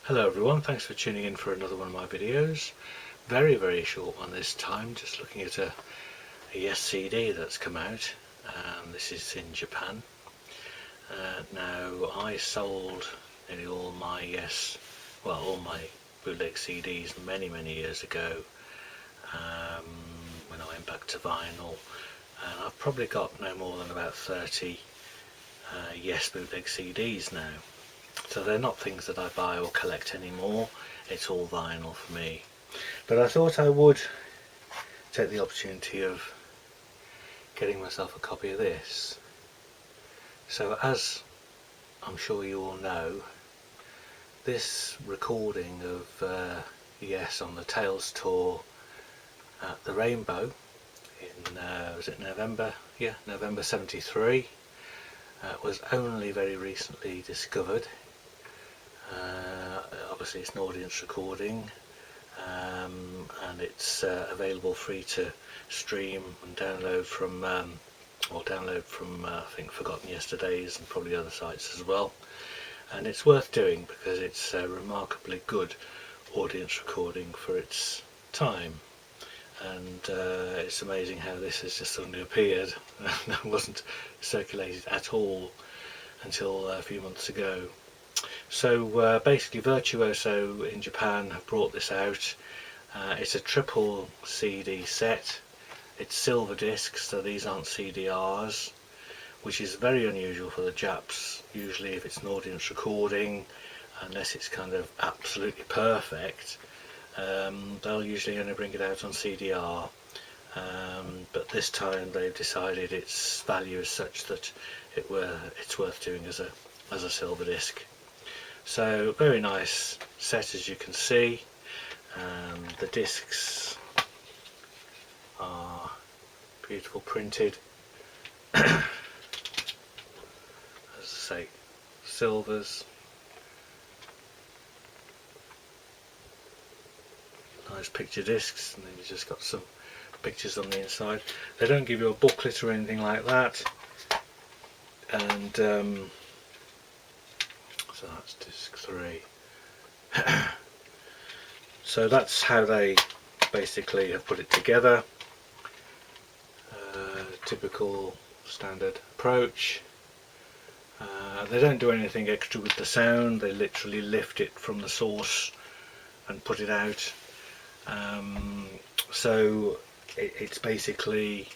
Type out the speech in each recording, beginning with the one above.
Hello everyone, thanks for tuning in for another one of my videos. Very short one this time, just looking at a Yes CD that's come out. This is in Japan. Now I sold nearly all my all my bootleg CDs many years ago, when I went back to vinyl, and I've probably got no more than about 30 Yes bootleg CDs now. So they're not things that I buy or collect anymore, it's all vinyl for me. But I thought I would take the opportunity of getting myself a copy of this. So as I'm sure you all know, this recording of Yes on the Tales tour at the Rainbow in, was it November? Yeah, November 73, was only very recently discovered. Obviously it's an audience recording, and it's available free to stream and download from I think Forgotten Yesterdays and probably other sites as well. And it's worth doing because it's a remarkably good audience recording for its time. And it's amazing how this has just suddenly appeared and wasn't circulated at all until a few months ago. So basically Virtuoso in Japan have brought this out. It's a triple CD set. It's silver discs, so these aren't CDRs, which is very unusual for the Japs. Usually if it's an audience recording, unless it's kind of absolutely perfect, they'll usually only bring it out on CDR. But this time they've decided its value is such that it's worth doing as a silver disc. So very nice set, as you can see. The discs are beautiful printed, as I say, silvers, nice picture discs, and then you've just got some pictures on the inside. They don't give you a booklet or anything like that, and so that's disc 3. So that's how they basically have put it together. Typical standard approach. They don't do anything extra with the sound, they literally lift it from the source and put it out. So it's basically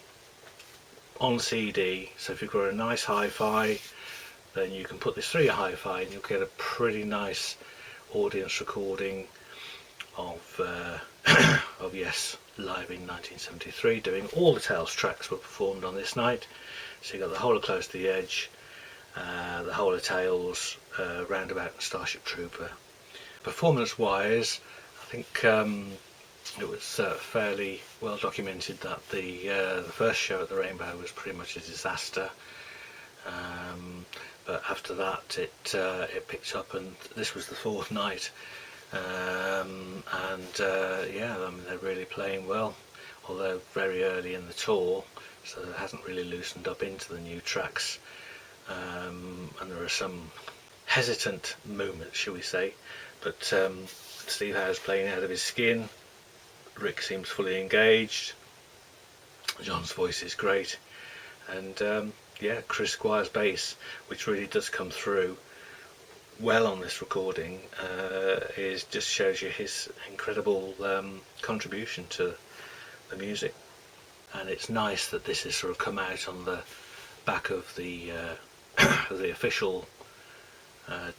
on CD, so if you've got a nice hi-fi, then you can put this through your hi-fi and you'll get a pretty nice audience recording of of Yes live in 1973, doing all the Tales tracks were performed on this night. So you got the whole of Close to the Edge, the whole of Tales, Roundabout and Starship Trooper. Performance wise, I think it was fairly well documented that the first show at the Rainbow was pretty much a disaster. But after that it picked up, and this was the fourth night, yeah, I mean, they're really playing well, although very early in the tour, so it hasn't really loosened up into the new tracks, and there are some hesitant moments, shall we say, but Steve Howe's playing out of his skin, Rick seems fully engaged, John's voice is great, and yeah, Chris Squire's bass, which really does come through well on this recording, just shows you his incredible contribution to the music. And it's nice that this has sort of come out on the back of the the official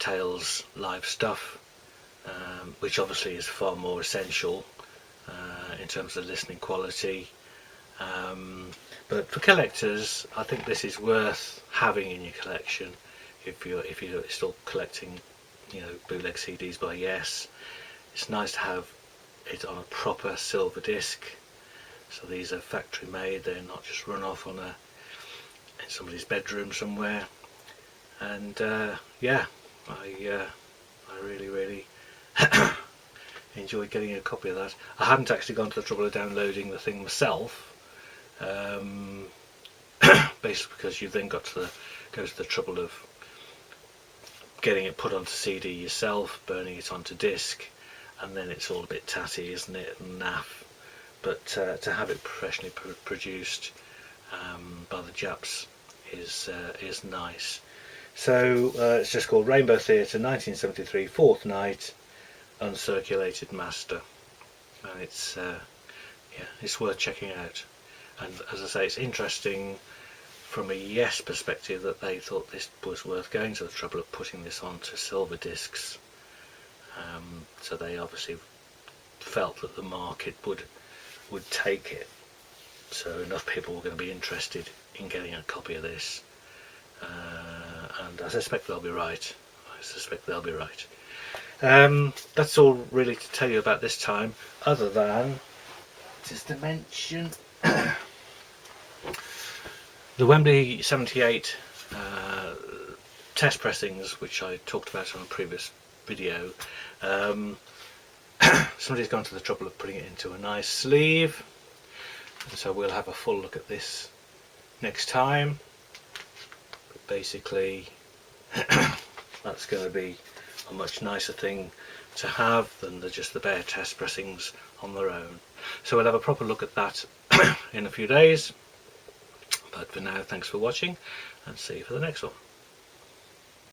Tales live stuff, which obviously is far more essential in terms of listening quality. But for collectors, I think this is worth having in your collection. If you're still collecting, you know, bootleg CDs by Yes, it's nice to have it on a proper silver disc. So these are factory made; they're not just run off in somebody's bedroom somewhere. And yeah, I really enjoyed getting a copy of that. I haven't actually gone to the trouble of downloading the thing myself. Basically because you've then got to go to the trouble of getting it put onto CD yourself, burning it onto disc, and then it's all a bit tatty, isn't it, and naff. But to have it professionally produced by the Japs is nice. So it's just called Rainbow Theatre 1973 Fourth Night Uncirculated Master, and it's it's worth checking out. And as I say, it's interesting from a Yes perspective that they thought this was worth going to the trouble of putting this onto silver discs. So they obviously felt that the market would take it, so enough people were going to be interested in getting a copy of this, and I suspect they'll be right. That's all really to tell you about this time, other than just to mention the Wembley 78 test pressings, which I talked about on a previous video. Somebody's gone to the trouble of putting it into a nice sleeve, and so we'll have a full look at this next time. But basically that's going to be a much nicer thing to have than just the bare test pressings on their own. So we'll have a proper look at that in a few days, but for now, thanks for watching, and see you for the next one.